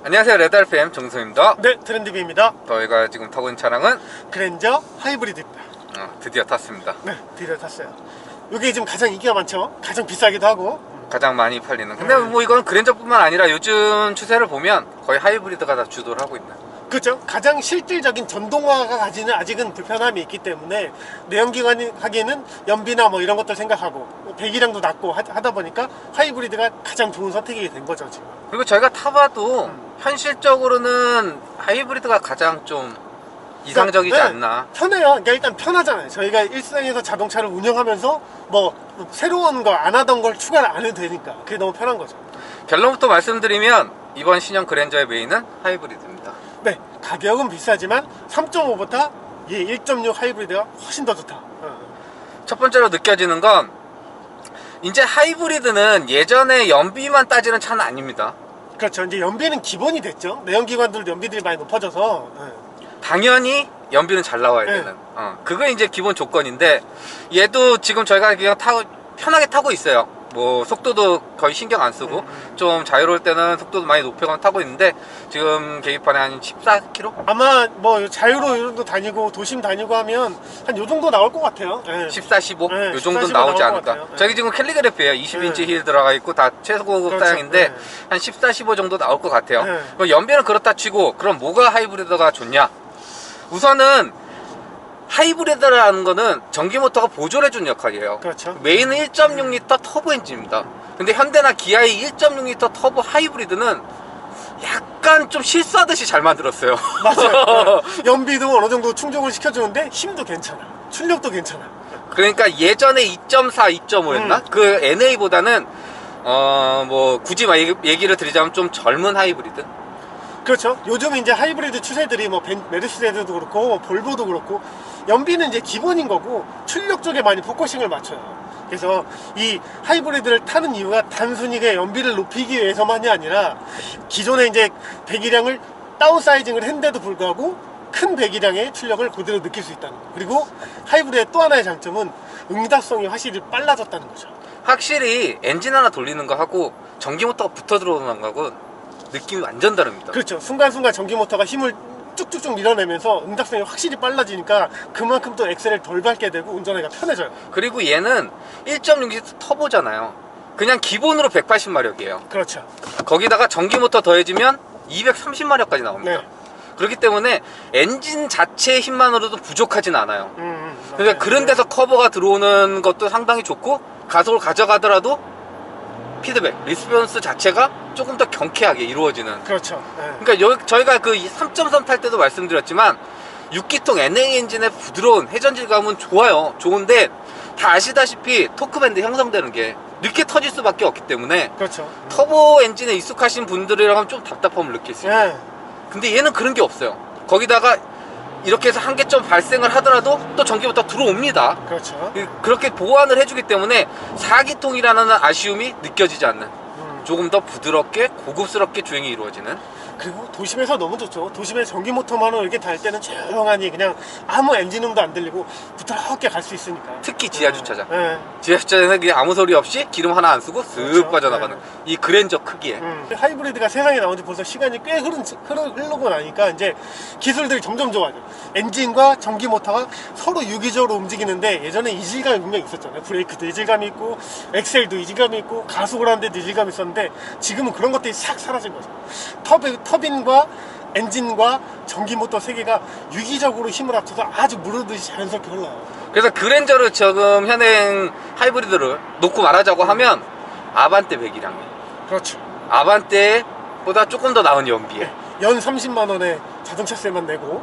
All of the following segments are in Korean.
안녕하세요, 레드알프M 정승입니다. 네, 트렌드비입니다. 저희가 지금 타고 있는 차량은 그랜저 하이브리드입니다. 드디어 탔습니다. 네, 드디어 탔어요. 이게 지금 가장 인기가 많죠. 가장 비싸기도 하고. 가장 많이 팔리는. 근데 뭐 이건 그랜저뿐만 아니라 요즘 추세를 보면 거의 하이브리드가 다 주도를 하고 있는. 그렇죠. 가장 실질적인 전동화가 가지는 아직은 불편함이 있기 때문에 내연기관이 하기에는 연비나 뭐 이런 것들 생각하고 배기량도 낮고 하다 보니까 하이브리드가 가장 좋은 선택이 된 거죠 지금. 그리고 저희가 타봐도 현실적으로는 하이브리드가 가장 좀 이상적이지 그러니까, 않나. 편해요. 그러니까 일단 편하잖아요. 저희가 일상에서 자동차를 운영하면서 뭐 새로운 거 안 하던 걸 추가를 안 해도 되니까 그게 너무 편한 거죠. 결론부터 말씀드리면 이번 신형 그랜저의 메인은 하이브리드입니다. 네, 가격은 비싸지만 3.5보다 1.6 하이브리드가 훨씬 더 좋다. 첫 번째로 느껴지는 건 이제 하이브리드는 예전에 연비만 따지는 차는 아닙니다. 그렇죠. 이제 연비는 기본이 됐죠. 내연기관들도 연비들이 많이 높아져서. 당연히 연비는 잘 나와야 네. 되는 그거 이제 기본 조건인데, 얘도 지금 저희가 그냥 편하게 타고 있어요. 뭐 속도도 거의 신경 안 쓰고 좀 자유로울 때는 속도도 많이 높여서 타고 있는데, 지금 계기판에 한 14km? 아마 뭐 자유로 다니고 도심 다니고 하면 한 요 정도 나올 것 같아요. 14, 15? 네, 요 정도는 14, 15 나오지 나올 것 않을까. 같아요. 저기 지금 캘리그래피에요. 20인치 힐 들어가 있고 다 최고급 그렇죠. 사양인데 네. 한 14, 15 정도 나올 것 같아요. 네. 그럼 연비는 그렇다 치고, 그럼 뭐가 하이브리드가 좋냐? 우선은 하이브리드라는 거는 전기 모터가 보조를 해주는 역할이에요. 그렇죠. 메인은 1.6L 터보 엔진입니다. 근데 현대나 기아의 1.6L 터보 하이브리드는 약간 좀 실수하듯이 잘 만들었어요. 맞아요. 연비도 어느 정도 충족을 시켜주는데 힘도 괜찮아. 출력도 괜찮아. 그러니까 예전에 2.4, 2.5였나? 그 NA보다는 뭐 굳이 얘기를 드리자면 좀 젊은 하이브리드. 그렇죠. 요즘 이제 하이브리드 추세들이 뭐 메르세데스도 그렇고 볼보도 그렇고 연비는 이제 기본인 거고 출력 쪽에 많이 포커싱을 맞춰요. 그래서 이 하이브리드를 타는 이유가 단순히 그냥 연비를 높이기 위해서만이 아니라 기존에 이제 배기량을 다운사이징을 했는데도 불구하고 큰 배기량의 출력을 그대로 느낄 수 있다는 거. 그리고 하이브리드의 또 하나의 장점은 응답성이 확실히 빨라졌다는 거죠. 확실히 엔진 하나 돌리는 거 하고 전기 모터가 붙어 들어오는 거하고 느낌이 완전 다릅니다. 그렇죠. 순간순간 전기 모터가 힘을 쭉쭉쭉 밀어내면서 응답성이 확실히 빨라지니까 그만큼 또 엑셀을 덜 밟게 되고 운전하기가 편해져요. 그리고 얘는 1.6L 터보잖아요. 그냥 기본으로 180마력이에요. 그렇죠. 거기다가 전기 모터 더해지면 230마력까지 나옵니다. 네. 그렇기 때문에 엔진 자체의 힘만으로도 부족하진 않아요. 그러니까 맞아요. 그런 데서 커버가 들어오는 것도 상당히 좋고, 가속을 가져가더라도 피드백, 리스폰스 자체가 조금 더 경쾌하게 이루어지는. 그렇죠. 네. 그러니까 저희가 그 3.3 탈 때도 말씀드렸지만 6기통 NA 엔진의 부드러운 회전질감은 좋아요. 좋은데 다 아시다시피 토크밴드 형성되는 게 늦게 터질 수밖에 없기 때문에 그렇죠. 터보 엔진에 익숙하신 분들이랑 하면 좀 답답함을 느낄 수 있어요. 네. 근데 얘는 그런 게 없어요. 거기다가 이렇게 해서 한계점 발생을 하더라도 또 전기부터 들어옵니다. 그렇죠. 그렇게 보완을 해주기 때문에 4기통이라는 아쉬움이 느껴지지 않는, 조금 더 부드럽게 고급스럽게 주행이 이루어지는. 그리고 도심에서 너무 좋죠. 도심에 전기 모터만으로 이렇게 달 때는 조용하니 그냥 아무 엔진음도 안 들리고 부드럽게 갈 수 있으니까. 특히 지하주차장. 네. 지하주차장에서 그냥 아무 소리 없이 기름 하나 안 쓰고 쓱 그렇죠. 빠져나가는 이 그랜저 크기에. 하이브리드가 세상에 나온 지 벌써 시간이 꽤 흐르고 나니까 이제 기술들이 점점 좋아져. 엔진과 전기 모터가 서로 유기적으로 움직이는데 예전에 이질감이 분명히 있었잖아요. 브레이크도 이질감이 있고 엑셀도 이질감이 있고 가속을 하는데도 이질감이 있었는데 지금은 그런 것들이 싹 사라진 거죠. 터빈과 엔진과 전기 모터 세 개가 유기적으로 힘을 합쳐서 아주 무르듯이 자연스럽게 흘러요. 그래서 그랜저를 지금 현행 하이브리드를 놓고 말하자고 하면 아반떼 배기량이에요. 그렇죠. 아반떼보다 조금 더 나은 연비에, 연 30만 원에 자동차세만 내고.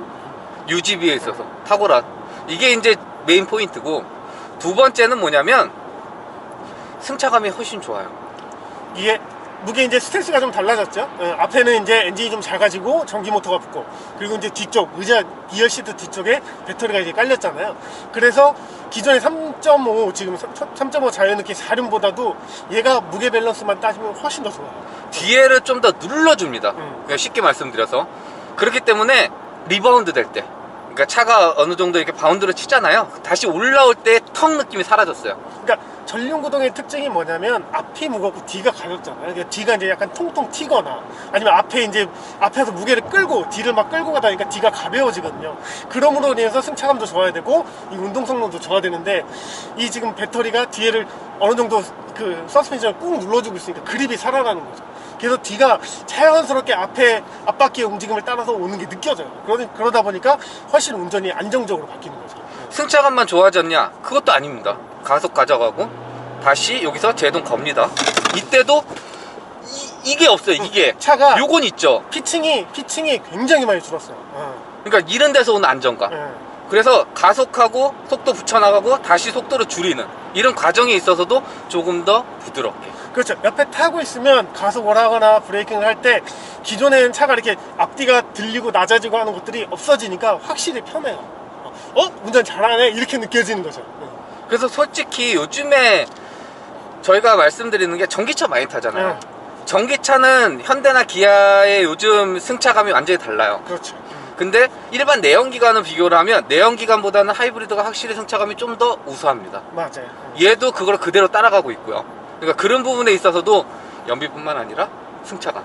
유지비에 있어서 탁월한, 이게 이제 메인 포인트고, 두 번째는 뭐냐면 승차감이 훨씬 좋아요. 이게 무게 이제 스탠스가 좀 달라졌죠. 앞에는 이제 엔진이 좀 작아지고 전기 모터가 붙고, 그리고 이제 뒤쪽 의자 리어 시트 뒤쪽에 배터리가 이제 깔렸잖아요. 그래서 기존의 3.5 지금 3.5 자연느끼 4륜보다도 얘가 무게 밸런스만 따지면 훨씬 더 좋아요. 뒤에를 좀 더 눌러줍니다. 그냥 쉽게 말씀드려서. 그렇기 때문에 리바운드 될 때, 그러니까 차가 어느 정도 이렇게 바운드를 치잖아요. 다시 올라올 때 턱 느낌이 사라졌어요. 그러니까 전륜구동의 특징이 뭐냐면 앞이 무겁고 뒤가 가볍잖아요. 그러니까 뒤가 이제 약간 통통 튀거나 아니면 앞에 이제 앞에서 무게를 끌고 뒤를 막 끌고 가다 보니까 뒤가 가벼워지거든요. 그러므로 인해서 승차감도 좋아야 되고 이 운동 성능도 좋아야 되는데 이 지금 배터리가 뒤에를 어느 정도 그 서스펜션을 꾹 눌러주고 있으니까 그립이 살아나는 거죠. 그래서 뒤가 자연스럽게 앞에 앞바퀴의 움직임을 따라서 오는 게 느껴져요. 그러다 보니까 훨씬 운전이 안정적으로 바뀌는 거죠. 승차감만 좋아졌냐? 그것도 아닙니다. 가속 가져가고 다시 여기서 제동 겁니다. 이때도 이게 없어요. 이게 차가 요건 있죠. 피칭이 굉장히 많이 줄었어요. 그러니까 이런 데서 오는 안정감. 그래서 가속하고 속도 붙여나가고 다시 속도를 줄이는 이런 과정에 있어서도 조금 더 부드럽게. 그렇죠. 옆에 타고 있으면 가속을 하거나 브레이킹을 할 때 기존에는 차가 이렇게 앞뒤가 들리고 낮아지고 하는 것들이 없어지니까 확실히 편해요. 운전 잘하네 이렇게 느껴지는 거죠. 그래서 솔직히 요즘에 저희가 말씀드리는 게 전기차 많이 타잖아요. 전기차는 현대나 기아의 요즘 승차감이 완전히 달라요. 그렇죠. 근데 일반 내연기관을 비교를 하면 내연기관보다는 하이브리드가 확실히 승차감이 좀 더 우수합니다. 맞아요. 얘도 그걸 그대로 따라가고 있고요. 그러니까 그런 부분에 있어서도 연비뿐만 아니라 승차감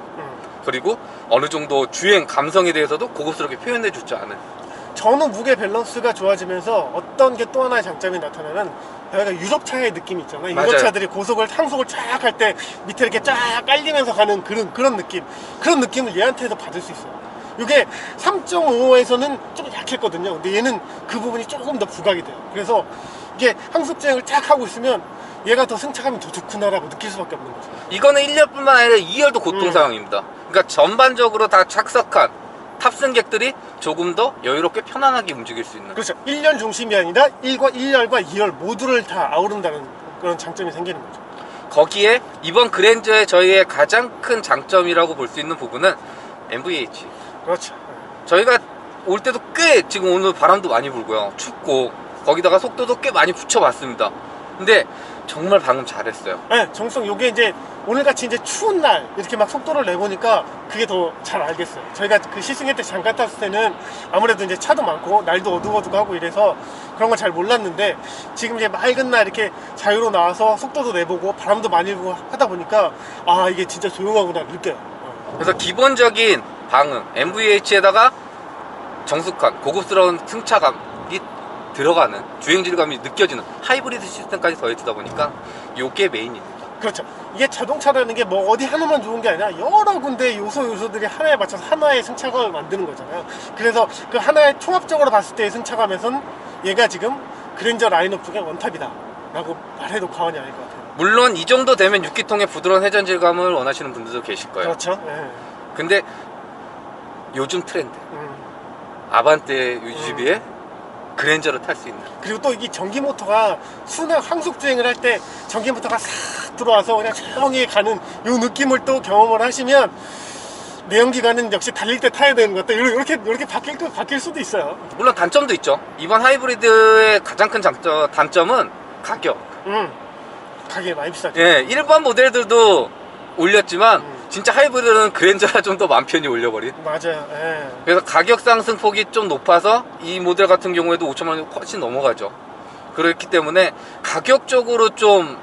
그리고 어느 정도 주행 감성에 대해서도 고급스럽게 표현해 줄 줄 아는. 전후 무게 밸런스가 좋아지면서 어떤 게 또 하나의 장점이 나타나는 여기가 유럽차의 느낌이 있잖아요. 맞아요. 유럽차들이 상속을 쫙 할 때 밑에 이렇게 쫙 깔리면서 가는 그런 느낌을 얘한테도 받을 수 있어요. 이게 3.5에서는 좀 약했거든요. 근데 얘는 그 부분이 조금 더 부각이 돼요. 그래서 이게 항속주행을 쫙 하고 있으면 얘가 더 승차감이 더 좋구나라고 느낄 수밖에 없는 거죠. 이거는 1열뿐만 아니라 2열도 고통사항입니다. 그러니까 전반적으로 다 착석한 탑승객들이 조금 더 여유롭게 편안하게 움직일 수 있는. 그렇죠. 1열 중심이 아니라 1열과 2열 모두를 다 아우른다는 그런 장점이 생기는 거죠. 거기에 이번 그랜저의 저희의 가장 큰 장점이라고 볼 수 있는 부분은 MVH. 그렇죠. 저희가 올 때도 꽤 지금 오늘 바람도 많이 불고요. 춥고 거기다가 속도도 꽤 많이 붙여봤습니다. 근데 정말 방금 잘했어요. 네, 정성 요게 이제 오늘같이 이제 추운 날 이렇게 막 속도를 내보니까 그게 더 잘 알겠어요. 저희가 그 시승회 때 잠깐 탔을 때는 아무래도 이제 차도 많고 날도 어두워지고 하고 그런 걸 잘 몰랐는데 지금 이제 맑은 날 이렇게 자유로 나와서 속도도 내보고 바람도 많이 불고 하다 보니까 아 이게 진짜 조용하구나 느껴요. 그래서 기본적인 방음 MVH에다가 정숙한 고급스러운 승차감이 들어가는 주행질감이 느껴지는 하이브리드 시스템까지 더해지다 보니까 요게 메인입니다. 그렇죠. 이게 자동차라는 게 뭐 어디 하나만 좋은 게 아니라 여러 군데 요소들이 하나에 맞춰서 하나의 승차감을 만드는 거잖아요. 그래서 그 하나의 통합적으로 봤을 때의 승차감에선 얘가 지금 그랜저 라인업 중에 원탑이다 라고 말해도 과언이 아닐 것 같아요. 물론 이 정도 되면 6기통의 부드러운 회전질감을 원하시는 분들도 계실 거예요. 그렇죠. 네. 근데 요즘 트렌드 아반떼 UGV에 그랜저를 탈 수 있는. 그리고 또 이 전기 모터가 순행 항속 주행을 할 때 전기 모터가 싹 들어와서 그냥 조용히 가는 이 느낌을 또 경험을 하시면 내연기관은 역시 달릴 때 타야 되는 것도 이렇게 바뀔 수도 있어요. 물론 단점도 있죠. 이번 하이브리드의 가장 큰 단점은 가격. 가격이 많이 비싸죠. 예, 일반 모델들도 올렸지만 진짜 하이브리드는 그랜저가 좀 더 많은 편이 올려버린. 맞아요. 예. 그래서 가격 상승폭이 좀 높아서 이 모델 같은 경우에도 5천만 원이 훨씬 넘어가죠. 그렇기 때문에 가격적으로 좀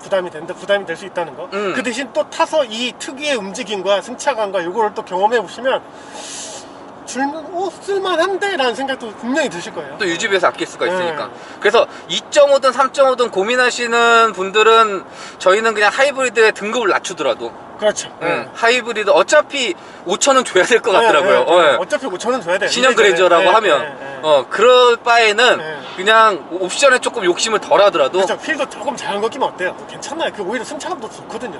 부담이 될 수 있다는 거. 음. 그 대신 또 타서 이 특유의 움직임과 승차감과 요거를 또 경험해 보시면 쓸만한데 라는 생각도 분명히 드실 거예요. 또 유지비에서 아낄 수가 있으니까. 그래서 2.5든 3.5든 고민하시는 분들은 저희는 그냥 하이브리드의 등급을 낮추더라도 그렇죠. 하이브리드 어차피 5천원 줘야 될 것 같더라고요. 네. 어차피 5천원 줘야 돼요. 신형 그랜저라고 하면 그럴 바에는 그냥 옵션에 조금 욕심을 덜 하더라도 그렇죠. 필도 조금 작은 거 끼면 어때요? 괜찮아요. 그 오히려 승차감도 좋거든요.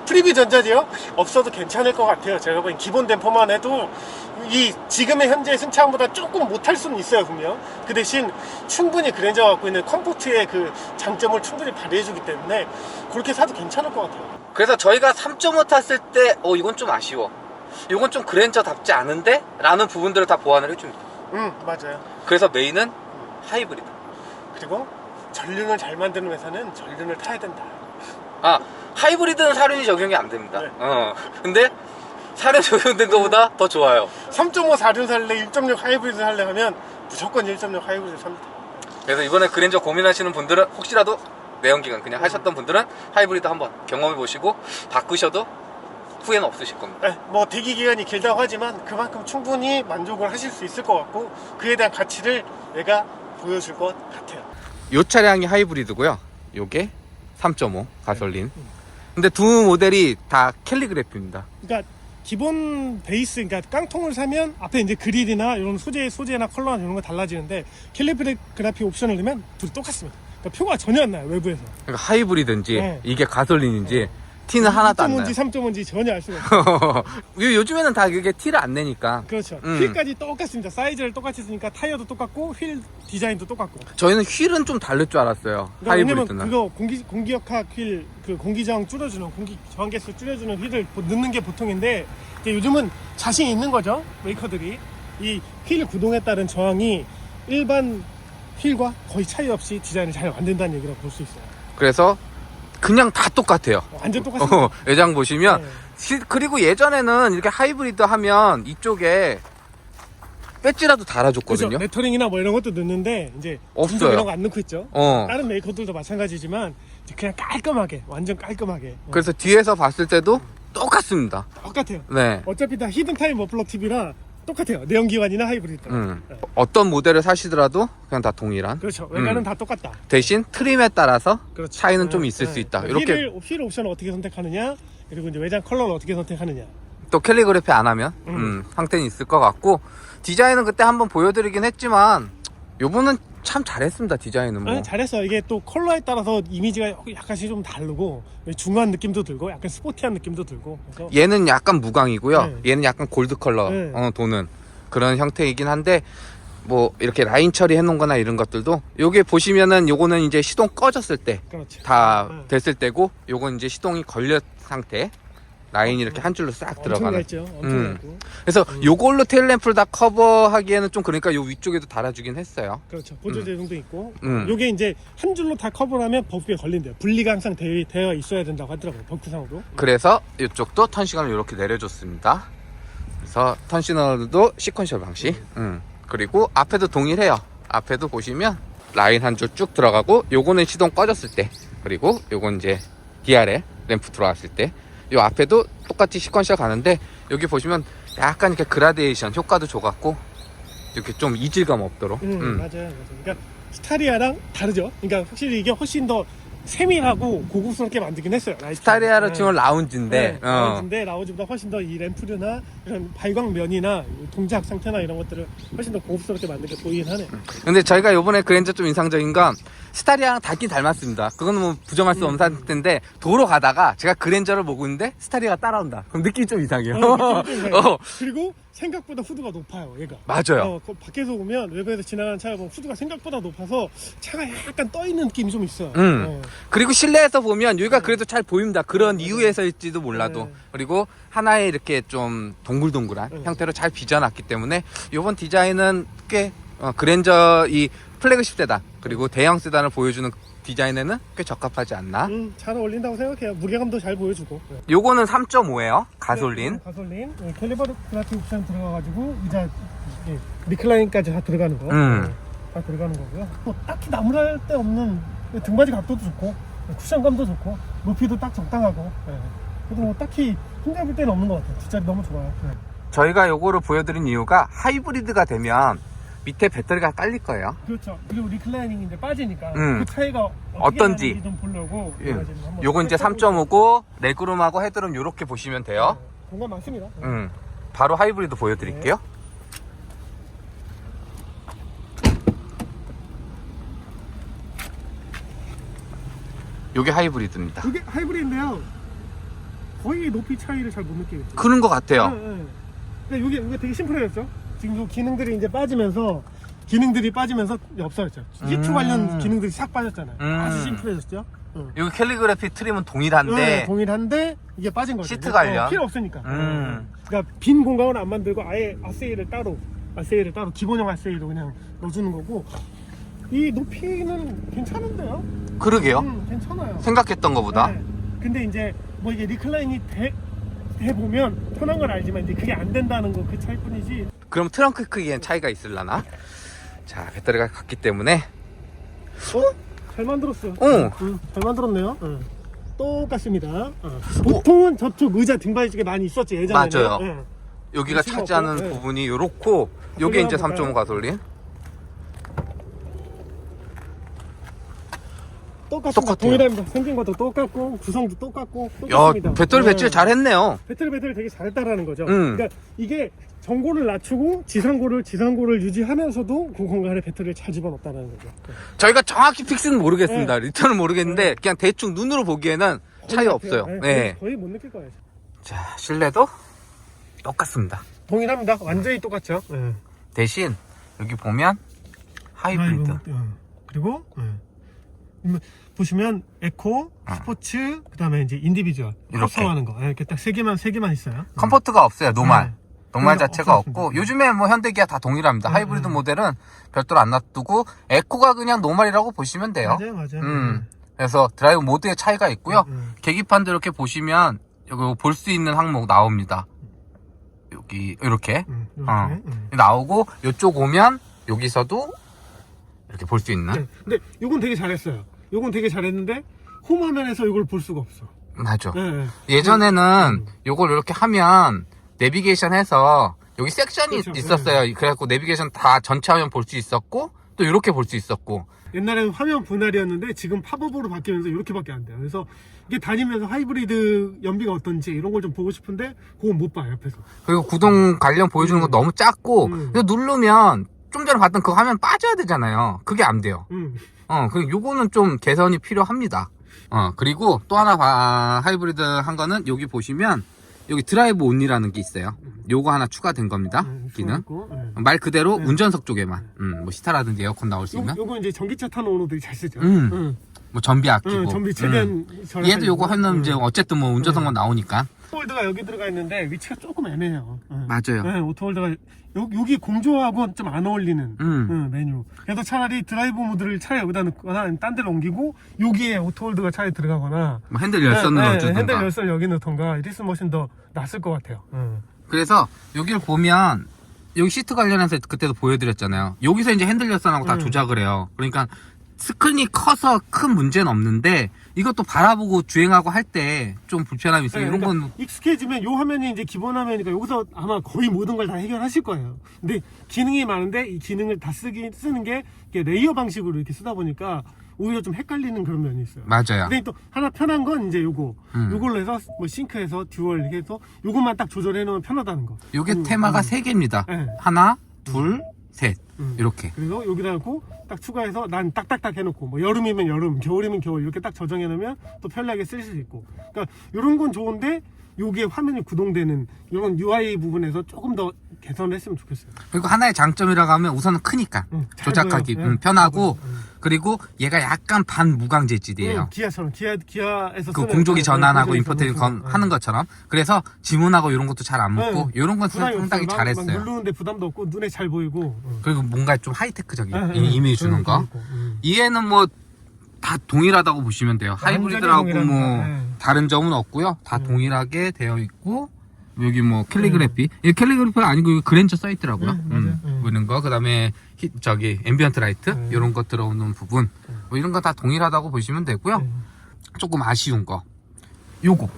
프리뷰 전자지요? 없어도 괜찮을 것 같아요. 제가 보기엔 기본 댐퍼만 해도 이 지금의 현재 승차감보다 조금 못할 수는 있어요 분명. 그 대신 충분히 그랜저가 갖고 있는 컴포트의 그 장점을 충분히 발휘해주기 때문에 그렇게 사도 괜찮을 것 같아요. 그래서 저희가 3.5 탔을 때 이건 좀 아쉬워, 이건 좀 그랜저답지 않은데? 라는 부분들을 다 보완을 해줍니다. 맞아요. 그래서 메인은 하이브리드. 그리고 전륜을 잘 만드는 회사는 전륜을 타야 된다. 하이브리드는 사륜이 적용이 안 됩니다. 네. 근데 사륜 적용된 것보다 더 좋아요. 3.5 4륜 살래 1.6 하이브리드 살래 하면 무조건 1.6 하이브리드 삽니다. 그래서 이번에 그랜저 고민하시는 분들은 혹시라도 내연기관 그냥 하셨던 분들은 하이브리드 한번 경험해 보시고 바꾸셔도 후회는 없으실 겁니다. 네, 뭐 대기 기간이 길다고 하지만 그만큼 충분히 만족을 하실 수 있을 것 같고 그에 대한 가치를 내가 보여줄 것 같아요. 요 차량이 하이브리드고요. 요게 3.5 가솔린. 근데 두 모델이 다 캘리그래피입니다. 그러니까 기본 베이스, 그러니까 깡통을 사면 앞에 이제 그릴이나 이런 소재나 컬러나 이런 거 달라지는데 캘리그래피 옵션을 넣으면 둘이 똑같습니다. 그러니까 표가 전혀 안 나요, 외부에서. 그러니까 하이브리드인지 네. 이게 가솔린인지 티는 하나도 안 나요. 2.5인지 3.5인지 전혀 알 수가 없어요. 요즘에는 다 그게 티를 안 내니까. 그렇죠. 휠까지 똑같습니다. 사이즈를 똑같이 쓰니까 타이어도 똑같고 휠 디자인도 똑같고. 저희는 휠은 좀 다를 줄 알았어요. 그러니까 하이브리드는. 왜냐면 그거 공기역학 휠, 그 공기 저항 줄여주는, 공기 저항 개수 줄여주는 휠을 넣는 게 보통인데 이제 요즘은 자신 있는 거죠, 메이커들이. 이 휠 구동에 따른 저항이 일반 휠과 거의 차이 없이 디자인을 잘 만든다는 얘기라고 볼 수 있어요. 그래서 그냥 다 똑같아요. 완전 똑같습니다. 외장 보시면 네. 그리고 예전에는 이렇게 하이브리드 하면 이쪽에 배지라도 달아줬거든요. 그렇죠. 레터링이나 뭐 이런 것도 넣는데 이제 없어요. 진동 이런 거 안 넣고 있죠. 어. 다른 메이커들도 마찬가지지만 이제 그냥 깔끔하게, 완전 깔끔하게. 그래서 뒤에서 봤을 때도 똑같습니다. 똑같아요. 네. 어차피 다 히든 타임 머플러 TV라 똑같아요. 내연기관이나 하이브리드. 네. 어떤 모델을 사시더라도 그냥 다 동일한. 그렇죠. 외관은 다 똑같다. 대신 트림에 따라서 그렇죠. 차이는 좀 네, 있을 네. 수 있다. 이렇게 휠 옵션을 어떻게 선택하느냐, 그리고 이제 외장 컬러를 어떻게 선택하느냐. 또 캘리그래피 안 하면 상태는 있을 것 같고 디자인은 그때 한번 보여드리긴 했지만 요번은 참 잘했습니다. 디자인은 뭐. 아니, 잘했어. 이게 또 컬러에 따라서 이미지가 약간씩 좀 다르고 중후한 느낌도 들고 약간 스포티한 느낌도 들고. 그래서 얘는 약간 무광이고요. 네. 얘는 약간 골드 컬러 네. 도는 그런 형태이긴 한데 뭐 이렇게 라인 처리해 놓은 거나 이런 것들도 요게 보시면은 요거는 이제 시동 꺼졌을 때 그렇죠. 다 네. 됐을 때고 요건 이제 시동이 걸려 상태 라인이 이렇게 한 줄로 싹 엄청 들어가는. 얇죠. 엄청 얇고. 그래서 요걸로 테일램프를 다 커버하기에는 좀 그러니까 요 위쪽에도 달아주긴 했요 그렇죠. 보조 제동도 있고. 음. 요게 이제 한 줄로 다 커버를 하면 버프에 걸린대요. 분리가 항상 되어 있어야 된다고 하더라고요. 버프상으로. 그래서 이쪽도 턴 시간을 이렇게 내려줬습니다. 그래서 턴 시그널도 시퀀셜 방식. 그리고 앞에도 동일해요. 앞에도 보시면 라인 한 줄 쭉 들어가고 요거는 시동 꺼졌을 때, 그리고 요건 이제 DRL 램프 들어왔을 때, 요 앞에도 똑같이 시퀀셜 가는데 여기 보시면 약간 이렇게 그라데이션 효과도 줘갖고 이렇게 좀 이질감 없도록. 맞아요. 그러니까 스타리아랑 다르죠. 그러니까 확실히 이게 훨씬 더 세밀하고 고급스럽게 만들긴 했어요. 라이트. 스타리아로 네. 치면 라운지인데 네, 라운지인데 라운지보다 훨씬 더 이 램프류나 이런 발광면이나 동작 상태나 이런 것들을 훨씬 더 고급스럽게 만들게 보이긴 하네요. 근데 저희가 요번에 그랜저 좀 인상적인 건 스타리아랑 닮긴 닮았습니다. 그건 뭐 부정할 수 없는 상태인데 도로 가다가 제가 그랜저를 보고 있는데 스타리아가 따라온다. 그럼 느낌이 좀 이상해요. 그리고 생각보다 후드가 높아요, 얘가. 맞아요. 밖에서 보면 외부에서 지나가는 차가 보면 후드가 생각보다 높아서 차가 약간 떠 있는 느낌이 좀 있어요. 그리고 실내에서 보면 여기가 그래도 잘 보입니다. 그런 이유에서일지도 몰라도. 네. 그리고 하나의 이렇게 좀 동글동글한 형태로 잘 빚어놨기 때문에 이번 디자인은 꽤 그랜저 이 플래그십 세단 그리고 대형 세단을 보여주는 디자인에는 꽤 적합하지 않나. 잘 어울린다고 생각해요. 무게감도 잘 보여주고. 요거는 3.5예요. 가솔린. 네, 가솔린. 캘리버그라피 옵션 들어가가지고 의자 리클라인까지 다 들어가는 거. 다 들어가는 거고요. 뭐 딱히 나무랄 데 없는 등받이 각도도 좋고 쿠션감도 좋고 높이도 딱 적당하고. 그래도 뭐 딱히 힘들을 데는 없는 것 같아요. 뒷자리 너무 좋아요. 저희가 요거를 보여드린 이유가 하이브리드가 되면 밑에 배터리가 깔릴 거예요. 그렇죠. 그리고 리클라이닝이 이제 빠지니까 음. 그 차이가 어떤지. 나는지 좀 보려고. 예. 제가 지금 한번 요건 이제 살펴보고 3.5고 레그룸하고 헤드룸 요렇게 보시면 돼요. 공간 많습니다. 바로 하이브리드 보여드릴게요. 요게 하이브리드입니다. 이게 하이브리드인데요. 거의 높이 차이를 잘 못 느끼겠어요. 그런 것 같아요. 근데 이게 되게 심플해졌죠. 지금 요 기능들이 이제 빠지면서 없어졌죠. 히트 관련 기능들이 싹 빠졌잖아요. 아주 심플해졌죠. 여기 캘리그래피 트림은 동일한데 동일한데 이게 빠진 거죠. 시트 관련. 필요 없으니까. 그러니까 빈 공간을 안 만들고 아예 아세이를 따로 기본형 아세이로 그냥 넣어주는 거고. 이 높이는 괜찮은데요? 그러게요. 괜찮아요. 생각했던 것보다. 네. 근데 이제 뭐 이게 리클라인이 돼 보면 편한 건 알지만 이제 그게 안 된다는 거 그 차이뿐이지. 그럼 트렁크 크기엔 차이가 있을라나? 자, 배터리가 갔기 때문에 잘 만들었어요. 응. 잘 만들었네요. 똑같습니다. 보통은 저쪽 의자 등받이 쪽에 많이 있었지 예전에는. 맞아요. 여기가 심었고, 차지하는 네. 부분이 요렇고 요게 이제 한번 3.5 가솔린. 똑같습니다. 똑같아요. 동일합니다. 생긴 것도 똑같고 구성도 똑같고 야, 똑같습니다. 배터리 배치 잘했네요. 배터리 되게 잘했다라는 거죠. 음. 그러니까 이게 전고를 낮추고 지상고를 유지하면서도 그 공간에 배터리를 잘 집어넣었다는 거죠. 저희가 정확히 픽스는 모르겠습니다. 리턴은 모르겠는데 그냥 대충 눈으로 보기에는 차이 없어요. 네. 거의 못 느낄 거예요. 자, 실내도 똑같습니다. 동일합니다. 완전히 똑같죠. 대신 여기 보면 하이브리드. 그리고 보시면 에코, 스포츠, 그다음에 이제 인디비주얼 이렇게. 합성하는 거 이렇게 딱 세 개만 있어요. 컴포트가 없어요. 노말. 노말 그냥 자체가 없었습니다. 없고 요즘에 뭐 현대기아 다 동일합니다. 하이브리드 모델은 별도로 안 놔두고 에코가 그냥 노말이라고 보시면 돼요. 맞아요. 그래서 드라이브 모드의 차이가 있고요. 계기판도 이렇게 보시면 여기 볼 수 있는 항목 나옵니다. 여기 이렇게 나오고 이쪽 오면 여기서도 이렇게 볼 수 있는. 네. 근데 요건 되게 잘했어요. 요건 되게 잘했는데 홈 화면에서 이걸 볼 수가 없어. 맞아. 네. 예전에는 요걸 이렇게 하면 내비게이션 해서 여기 섹션이 그렇죠. 있었어요. 그래갖고 내비게이션 다 전체 화면 볼 수 있었고 또 이렇게 볼 수 있었고. 옛날에는 화면 분할이었는데 지금 팝업으로 바뀌면서 이렇게밖에 안 돼요. 그래서 이게 다니면서 하이브리드 연비가 어떤지 이런 걸 좀 보고 싶은데 그건 못 봐요 옆에서. 그리고 구동 관련 보여주는 거 너무 작고 이거 누르면 좀 전에 봤던 그 화면 빠져야 되잖아요. 그게 안 돼요. 그리고 요거는 좀 개선이 필요합니다. 그리고 또 하나 하이브리드 한 거는 여기 보시면 여기 드라이브 온리라는 게 있어요. 요거 하나 추가된 겁니다. 기능. 말 그대로 운전석 쪽에만 뭐 시타라든지 에어컨 나올 수 있는. 요거 이제 전기차 타는 오너들이 잘 쓰죠. 뭐 전비 아끼고. 전비 최대한 얘도 요거 하면 이제 어쨌든 뭐 운전석만 나오니까. 오토홀드가 여기 들어가 있는데 위치가 조금 애매해요. 맞아요. 오토홀드가 여기 공조하고 좀 안 어울리는 메뉴. 그래서 차라리 드라이브 모드를 차라리 여기다 넣거나 아니면 딴 데로 옮기고 여기에 오토홀드가 차에 들어가거나 뭐 핸들 열선을 넣어주든가. 핸들 열선을 여기 넣던가 이랬으면 훨씬 더 낫을 것 같아요. 그래서 여기를 보면 여기 시트 관련해서 그때도 보여드렸잖아요. 여기서 이제 핸들 열선하고 다 조작을 해요. 그러니까 스크린이 커서 큰 문제는 없는데 이것도 바라보고 주행하고 할 때 좀 불편함이 있어요. 이런 건 익숙해지면 요 화면이 이제 기본 화면이니까 여기서 아마 거의 모든 걸 다 해결하실 거예요. 근데 기능이 많은데 이 기능을 다 쓰는 게 이게 레이어 방식으로 이렇게 쓰다 보니까 오히려 좀 헷갈리는 그런 면이 있어요. 맞아요. 근데 또 하나 편한 건 이제 요걸로 해서 뭐 싱크해서 듀얼 이렇게 해서 요것만 딱 조절해 놓으면 편하다는 거. 요게 테마가 3개입니다. 네. 하나, 둘, 셋. 이렇게. 그래서 여기다 놓고 딱 추가해서 난 딱딱딱 해놓고 뭐 여름이면 여름, 겨울이면 겨울 이렇게 딱 저장해 놓으면 또 편리하게 쓸 수 있고. 그러니까 요런 건 좋은데 요게 화면이 구동되는 이런 UI 부분에서 조금 더 개선을 했으면 좋겠어요. 그리고 하나의 장점이라고 하면 우선은 크니까 잘 조작하기 보여요. 편하고 그리고 얘가 약간 반무광 재질이에요. 기아처럼 기아에서 그 쓰는 공조기 전환하고 공조기 인포테인 전환. 하는 것처럼. 그래서 지문하고 이런 것도 잘 안 묻고 이런 건 부담이 상당히 없어요. 잘했어요. 막 누르는데 부담도 없고 눈에 잘 보이고. 그리고 뭔가 좀 하이테크적인 이미지 주는 거. 그러니까. 얘는 뭐 다 동일하다고 보시면 돼요. 하이브리드라고 동일합니다. 뭐 다른 점은 없고요. 다 동일하게 되어 있고 여기 뭐 캘리그래피, 이 캘리그래피가 아니고 이거 그랜저 써 있더라고요. 맞아요. 이런 거, 그다음에 저기 앰비언트 라이트 이런 것 들어오는 부분, 뭐 이런 거 다 동일하다고 보시면 되고요. 조금 아쉬운 거, 요거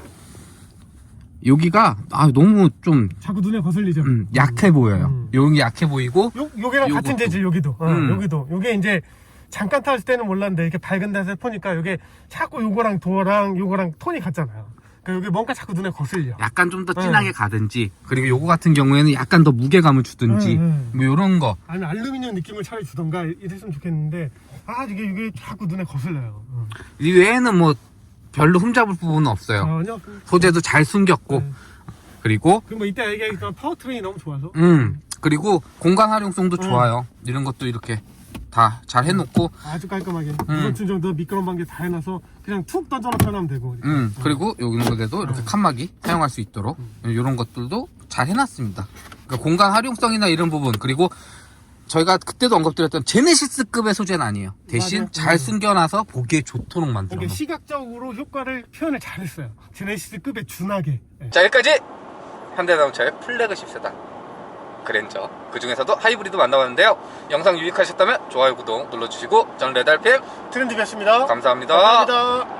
여기가 너무 좀 자꾸 눈에 거슬리죠. 약해 보여요. 여기 약해 보이고 요게랑 같은 요것도. 재질 여기도. 여기도. 요게 이제 잠깐 탔을 때는 몰랐는데 이렇게 밝은 데서 보니까 요게 자꾸 요거랑 도어랑 요거랑 톤이 같잖아요. 그러니까 요게 뭔가 자꾸 눈에 거슬려. 약간 좀 더 진하게 가든지, 그리고 요거 같은 경우에는 약간 더 무게감을 주든지, 뭐 요런 거. 아니면 알루미늄 느낌을 차라리 주던가 이랬으면 좋겠는데 이게 자꾸 눈에 거슬려요. 이 외에는 뭐 별로 흠잡을 부분은 없어요. 전혀. 소재도 잘 숨겼고, 그리고 그리고 뭐 이때 얘기했던 파워트레인이 너무 좋아서. 그리고 공간 활용성도 좋아요. 이런 것도 이렇게 다 잘 해놓고, 아주 깔끔하게. 이번 정도 미끄러운 방개 다 해놔서 그냥 툭 던져놓고 하면 되고. 그리고 여기 있는 것에도 이렇게 칸막이 사용할 수 있도록 이런 것들도 잘 해놨습니다. 그러니까 공간 활용성이나 이런 부분, 그리고 저희가 그때도 언급드렸던 제네시스급의 소재는 아니에요. 대신 맞아요. 잘 숨겨놔서 보기에 좋도록 만들어 이게 놓은. 시각적으로 효과를 표현을 잘했어요. 제네시스급에 준하게. 자, 여기까지 현대자동차의 플래그십 세단 그랜저, 그 중에서도 하이브리드 만나봤는데요. 영상 유익하셨다면 좋아요, 구독 눌러주시고 저는 레드알pm 트렌드비였습니다. 감사합니다. 감사합니다.